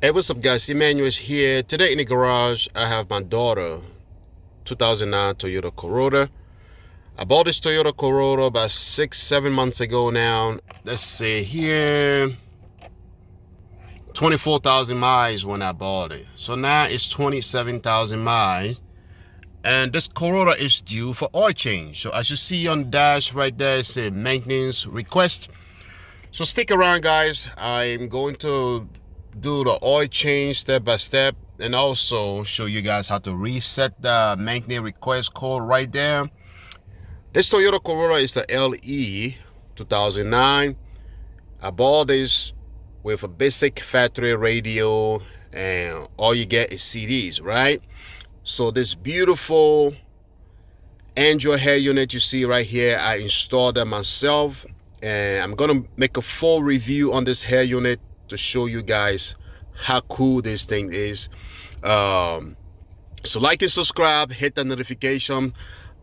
Hey, what's up guys? Emmanuel is here. Today in the garage I have my daughter 2009 Toyota Corolla. I bought this Toyota Corolla about 6-7 months ago now. Let's see here, 24,000 miles when I bought it. So now it's 27,000 miles, and this Corolla is due for oil change. So as you see on the dash right there, it says maintenance request. So stick around guys. I'm going to do the oil change step by step, and also show you guys how to reset the maintenance request code right there. This Toyota Corolla is the LE 2009. I bought this with a basic factory radio, and all you get is CDs, right? So this beautiful Android hair unit you see right here, I installed it myself, and I'm gonna make a full review on this hair unit to show you guys how cool this thing is. So like and subscribe, hit the notification.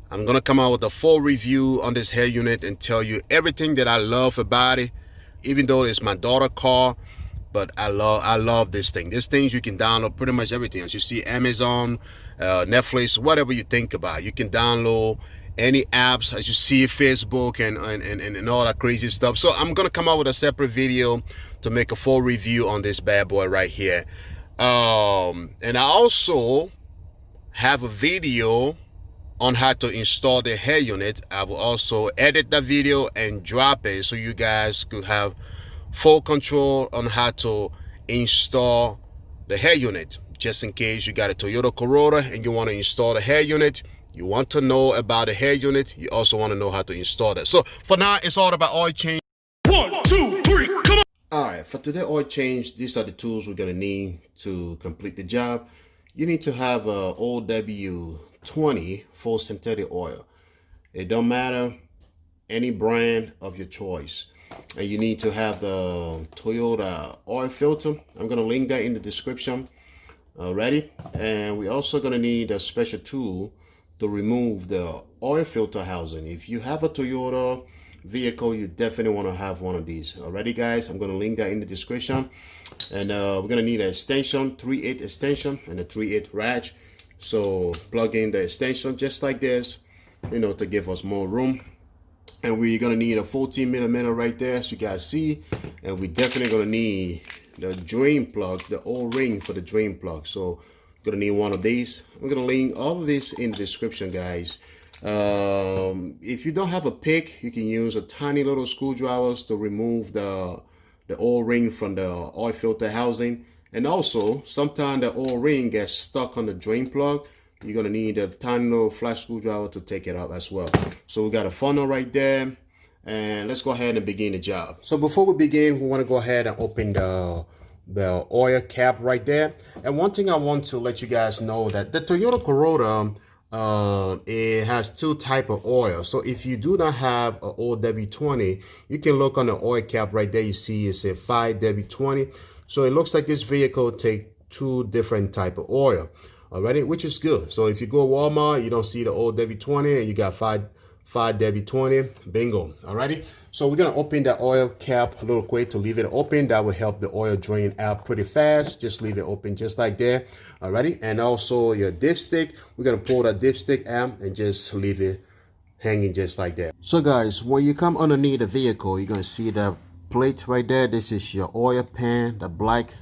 I'm gonna come out with a full review on this hair unit and tell you everything that I love about it, even though it's my daughter's car. But I love this thing. This thing you can download pretty much everything. As you see, Amazon, Netflix, whatever you think about, you can download any apps. As you see, Facebook and all that crazy stuff. So I'm gonna come out with a separate video to make a full review on this bad boy right here. And I also have a video on how to install the hair unit. I will also edit that video and drop it so you guys could have full control on how to install the hair unit, just in case you got a Toyota Corolla and you want to install the hair unit. You want to know about the hair unit, you also want to know how to install that. So for now, it's all about oil change. 1, 2, 3, come on. All right, for today oil change, these are the tools we're gonna need to complete the job. You need to have a OW20 full synthetic oil. It don't matter, any brand of your choice. And you need to have the Toyota oil filter. I'm gonna link that in the description already. And we're also gonna need a special tool to remove the oil filter housing. If you have a Toyota vehicle, you definitely want to have one of these. Alrighty guys, I'm going to link that in the description. And we're going to need an extension, 3/8 extension and a 3/8 ratchet. So plug in the extension just like this, you know, to give us more room. And we're going to need a 14mm right there, as you guys see. And we're definitely going to need the drain plug, the O-ring for the drain plug. So gonna need one of these. I'm gonna link all of this in the description, guys. If you don't have a pick, you can use a tiny little screwdrivers to remove the O-ring from the oil filter housing. And also, sometimes the O-ring gets stuck on the drain plug. You're gonna need a tiny little flat screwdriver to take it out as well. So we got a funnel right there, and let's go ahead and begin the job. So before we begin, we want to go ahead and open the oil cap right there. And one thing I want to let you guys know, that the Toyota Corolla, it has two type of oil. So if you do not have an OW20, you can look on the oil cap right there. You see it's a 5W20. So it looks like this vehicle take two different type of oil already, which is good. So if you go Walmart, you don't see the OW20 and you got 5W20, bingo. Alrighty, so we're gonna open the oil cap a little quick to leave it open. That will help the oil drain out pretty fast. Just leave it open just like that. Alrighty, and also your dipstick, we're gonna pull that dipstick out and just leave it hanging just like that. So guys, when you come underneath the vehicle, you're gonna see the plate right there. This is your oil pan, the black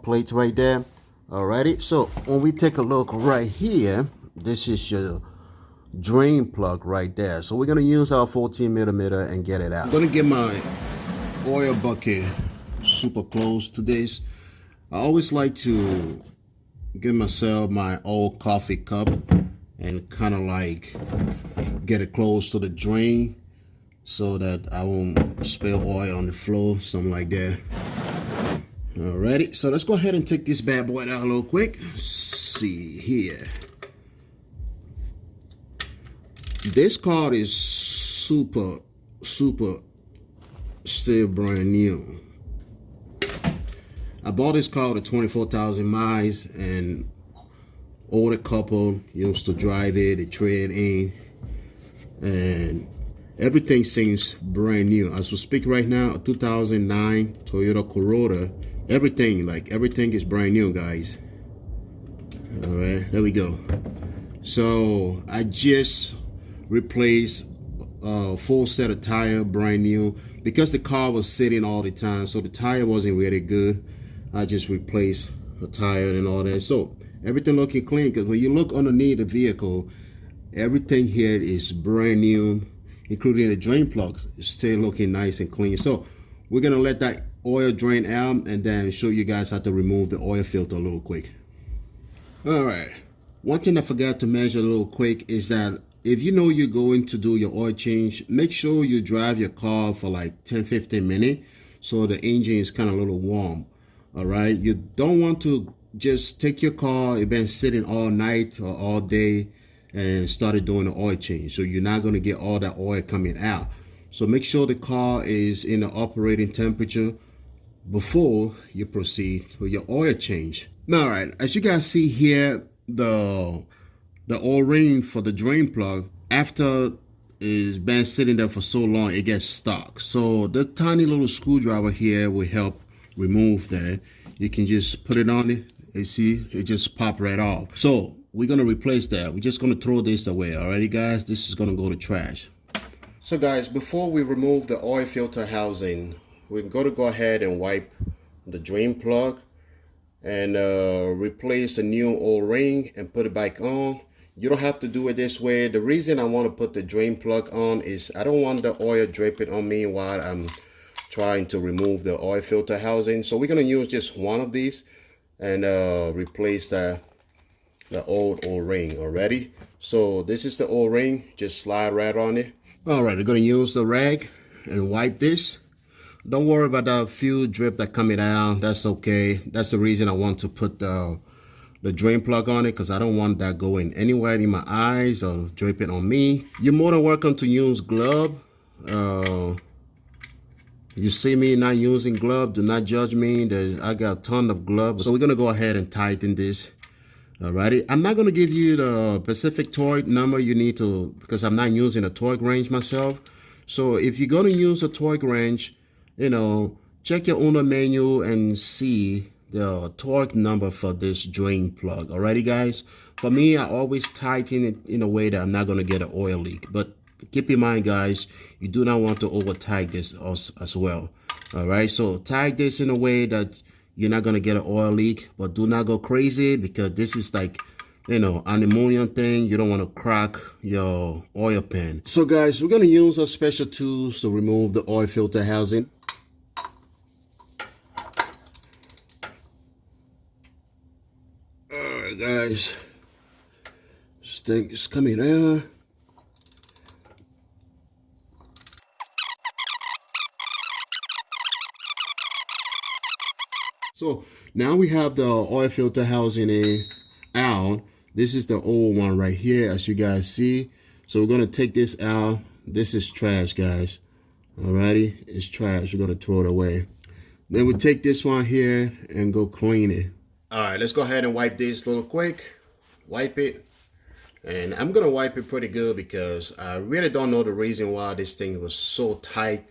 plate right there. Alrighty, so when we take a look right here, this is your drain plug right there. So we're gonna use our 14mm and get it out. I'm gonna get my oil bucket super close to this. I always like to get myself my old coffee cup and kind of like get it close to the drain so that I won't spill oil on the floor, something like that. Alrighty, so let's go ahead and take this bad boy out a little quick. Let's see here. This car is super still brand new. I bought this car with 24,000 miles, and older couple used to drive it, they trade in, and everything seems brand new. As we speak right now, a 2009 Toyota Corolla Everything, like everything is brand new, guys. All right, there we go. So I just replaced a full set of tire, brand new, because the car was sitting all the time, so the tire wasn't really good. I just replaced the tire and all that. So everything looking clean, because when you look underneath the vehicle, everything here is brand new, including the drain plugs. It's still looking nice and clean. So we're gonna let that oil drain out and then show you guys how to remove the oil filter a little quick. All right, one thing I forgot to measure a little quick is that if you know you're going to do your oil change, make sure you drive your car for like 10-15 minutes so the engine is kind of a little warm. All right, you don't want to just take your car, it's been sitting all night or all day, and started doing the oil change. So you're not going to get all that oil coming out. So make sure the car is in the operating temperature before you proceed with your oil change. Now, all right, as you guys see here, the O-ring for the drain plug, after it's been sitting there for so long, it gets stuck. So the tiny little screwdriver here will help remove that. You can just put it on it and see it just pop right off. So we're gonna replace that. We're just gonna throw this away. Alrighty, guys, this is gonna go to trash. So guys, before we remove the oil filter housing, we're gonna go ahead and wipe the drain plug and replace the new O-ring and put it back on. You don't have to do it this way. The reason I want to put the drain plug on is I don't want the oil dripping on me while I'm trying to remove the oil filter housing. So we're going to use just one of these and replace the old O-ring already. So this is the O-ring, just slide right on it. All right, we're going to use the rag and wipe this. Don't worry about the few drip that coming out. That's okay. That's the reason I want to put the drain plug on it, because I don't want that going anywhere in my eyes or dripping on me. You're more than welcome to use glove. You see me not using glove, do not judge me. I got a ton of gloves. So we're going to go ahead and tighten this. Alrighty, I'm not going to give you the specific torque number you need to, because I'm not using a torque range myself. So if you're going to use a torque range, you know, check your owner manual and see the torque number for this drain plug. Alrighty, guys. For me, I always tighten it in a way that I'm not going to get an oil leak. But keep in mind, guys, you do not want to over tighten this as well. Alright, so tighten this in a way that you're not going to get an oil leak, but do not go crazy, because this is like, you know, an ammonium thing. You don't want to crack your oil pan. So guys, we're going to use our special tools to remove the oil filter housing. Alright guys, this thing is coming out. So now we have the oil filter housing out. This is the old one right here, as you guys see. So we're going to take this out. This is trash, guys. Alrighty, it's trash. We're going to throw it away. Then we take this one here and go clean it. Alright, let's go ahead and wipe this a little quick. Wipe it. And I'm going to wipe it pretty good, because I really don't know the reason why this thing was so tight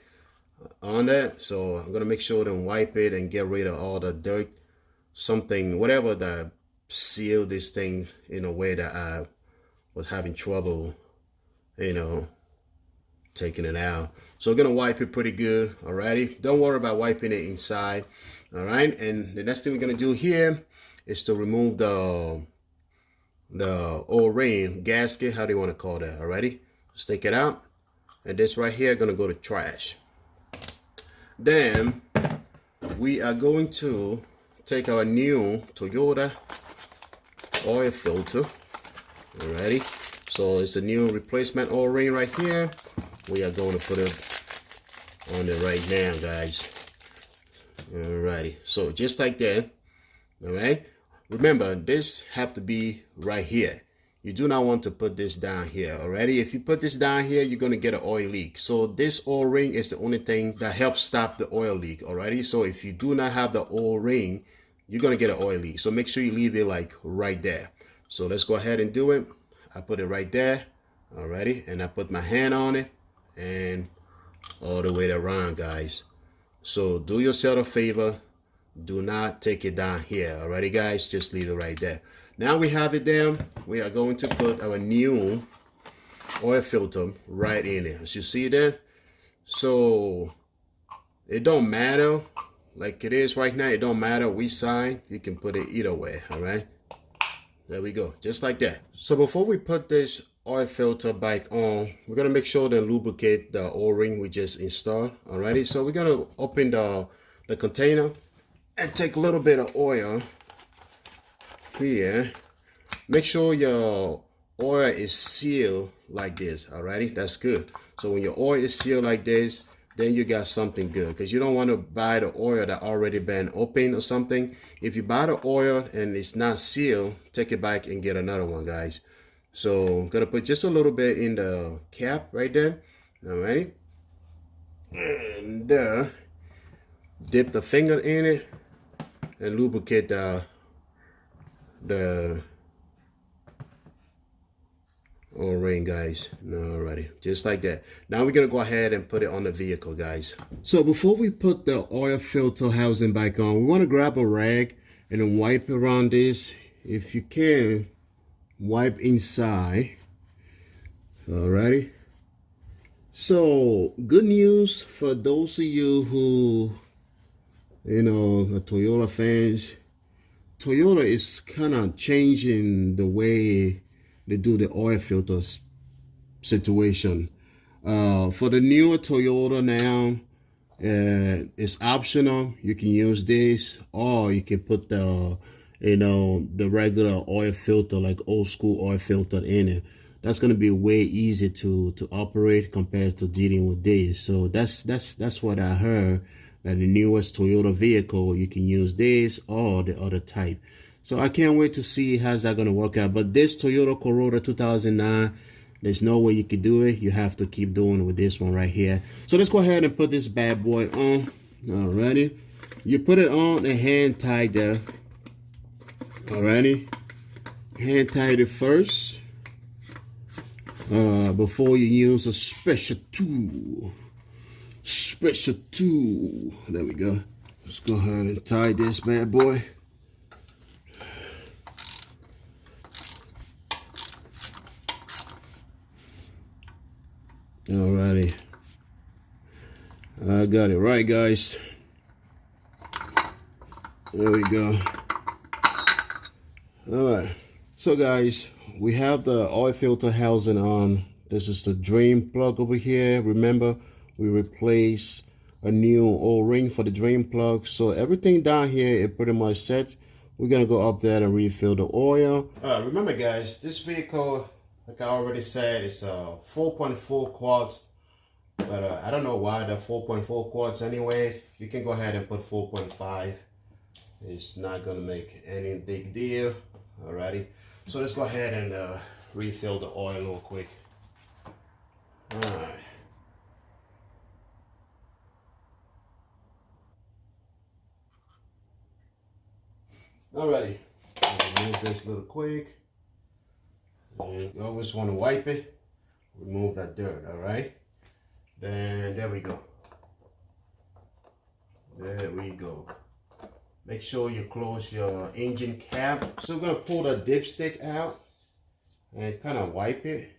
on that. So I'm going to make sure to wipe it and get rid of all the dirt, something, whatever that sealed this thing in a way that I was having trouble, you know, taking it out. So I'm going to wipe it pretty good. Alrighty, don't worry about wiping it inside. All right, and the next thing we're going to do here is to remove the O-ring gasket, how do you want to call that? Alrighty, let's take it out, and this right here going to go to trash. Then we are going to take our new Toyota oil filter. Alrighty, so it's a new replacement O-ring right here. We are going to put it on it right now, guys. Alrighty, so just like that. Alright, remember, this have to be right here. You do not want to put this down here. Already, if you put this down here, you're going to get an oil leak. So this O-ring is the only thing that helps stop the oil leak. Alrighty, so if you do not have the O-ring, you're going to get an oil leak. So make sure you leave it like right there. So let's go ahead and do it. I put it right there. Alrighty, and I put my hand on it and all the way around, guys. So do yourself a favor, Do not take it down here. Alrighty, guys, just leave it right there. Now we have it there. We are going to put our new oil filter right in there. As you see there. So it don't matter like it is right now. It don't matter which side. You can put it either way. All right. There we go. Just like that. So before we put this oil filter back on, we're gonna make sure to lubricate the O-ring we just installed. Alrighty. So we're gonna open the container and take a little bit of oil here. Make sure your oil is sealed like this. Alrighty, that's good. So when your oil is sealed like this, then you got something good, because you don't want to buy the oil that already been opened or something. If you buy the oil and it's not sealed, take it back and get another one, guys. So I'm gonna put just a little bit in the cap right there. Alrighty, and dip the finger in it and lubricate the O-ring, guys. Alrighty, just like that. Now we're gonna go ahead and put it on the vehicle, guys. So before we put the oil filter housing back on, we want to grab a rag and then wipe around this. If you can, wipe inside. Alrighty. So good news for those of you who, you know, are Toyota fans. Toyota is kind of changing the way they do the oil filters situation. For the newer Toyota now, it's optional. You can use this, or you can put the, you know, the regular oil filter, like old school oil filter in it. That's gonna be way easier to operate compared to dealing with this. So that's what I heard, that the newest Toyota vehicle, you can use this or the other type. So I can't wait to see how's that going to work out. But this Toyota Corolla 2009, there's no way you could do it. You have to keep doing it with this one right here. So let's go ahead and put this bad boy on. Alrighty. You put it on and hand tight there. Alrighty. Hand tight it first. Before you use a special tool. Special tool. There we go. Let's go ahead and tie this bad boy. Alrighty, I got it right, guys. There we go. Alright, so guys, we have the oil filter housing on. This is the drain plug over here. Remember, we replaced a new O-ring for the drain plug. So everything down here is pretty much set. We're gonna go up there and refill the oil. Remember, guys, this vehicle, like I already said, it's a 4.4 quarts, but I don't know why the 4.4 quarts anyway. You can go ahead and put 4.5. It's not gonna make any big deal. Alrighty, so let's go ahead and refill the oil real quick. Alright. Alrighty, remove this little quick. And you always want to wipe it, remove that dirt. All right, then there we go. There we go. Make sure you close your engine cap. So we're gonna pull the dipstick out and kind of wipe it.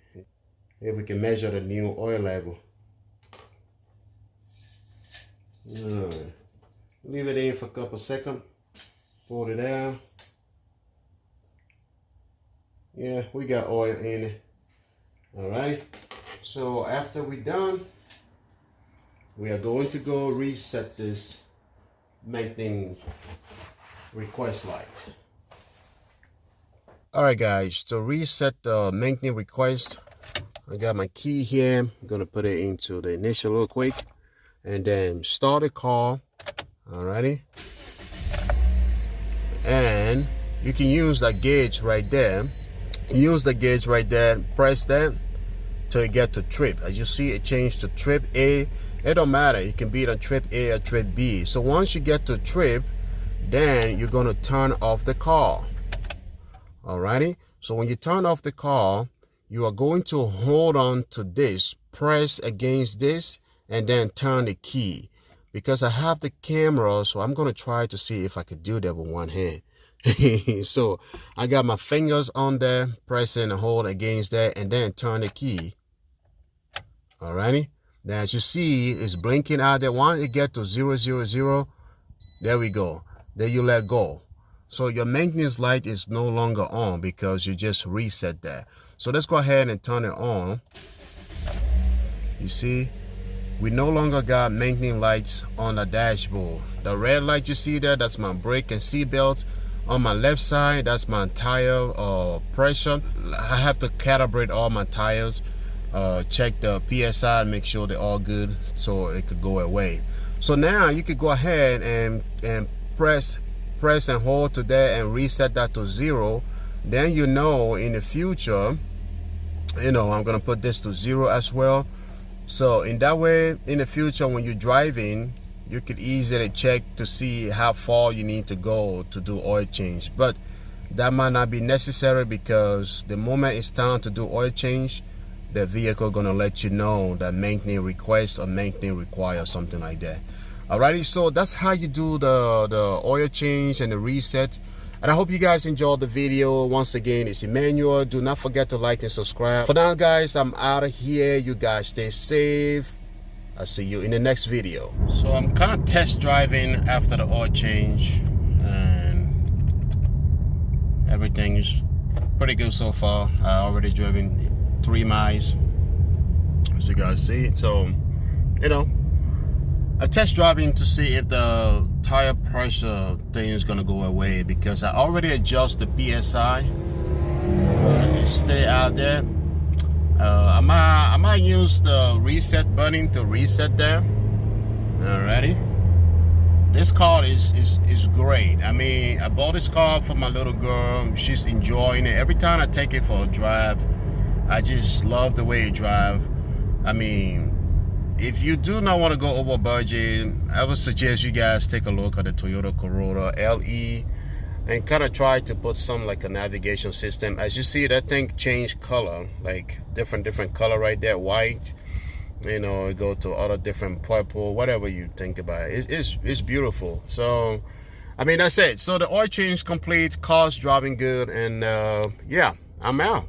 Here we can measure the new oil level. Leave it in for a couple seconds. Pull it out. Yeah, we got oil in it. Alright, so after we're done, we are going to go reset this maintenance request light. Alright guys, to reset the maintenance request, I got my key here. I'm gonna put it into the initial real quick and then start the car. Alrighty, and you can use that gauge right there. Use the gauge right there, press that till you get to trip. As you see, it changed to trip A. It don't matter, it can be on trip A or trip B. So once you get to trip, then you're gonna turn off the car. Alrighty, so when you turn off the car, you are going to hold on to this, press against this, and then turn the key. because I have the camera, so I'm gonna try to see if I could do that with one hand. So I got my fingers on there, pressing and hold against that, and then turn the key. Alrighty. Now as you see, it's blinking out there. Once it get to 000, there we go. Then you let go. So your maintenance light is no longer on because you just reset that. So let's go ahead and turn it on. You see, we no longer got maintenance lights on the dashboard. The red light you see there, that's my brake and seat belt. On my left side, that's my tire pressure. I have to calibrate all my tires, check the PSI, make sure they're all good so it could go away. So now you could go ahead and press and hold to that and reset that to 0. Then you know in the future, you know, I'm gonna put this to 0 as well. So in that way, in the future when you're driving, you could easily check to see how far you need to go to do oil change. But that might not be necessary because the moment it's time to do oil change, the vehicle gonna let you know that maintenance request or maintenance require, something like that. Alrighty, so that's how you do the oil change and the reset. And I hope you guys enjoyed the video. Once again, it's Emmanuel. Do not forget to like and subscribe. For now, guys, I'm out of here. You guys stay safe. I'll see you in the next video. So I'm kind of test driving after the oil change, and everything is pretty good so far. I already driven 3 miles, as you guys see. So, you know, I'm test driving to see if the tire pressure thing is gonna go away because I already adjust the PSI. It stay out there. I might use the reset button to reset there. Alrighty. This car is great. I mean, I bought this car for my little girl. She's enjoying it. Every time I take it for a drive, I just love the way it drives. I mean, if you do not want to go over budget, I would suggest you guys take a look at the Toyota Corolla LE and kind of try to put some like a navigation system. As you see, that thing changed color, like different color right there, white. You know, it go to other different purple, whatever you think about it. It's beautiful. So, I mean, that's it. So the oil change complete, car's driving good, and yeah, I'm out.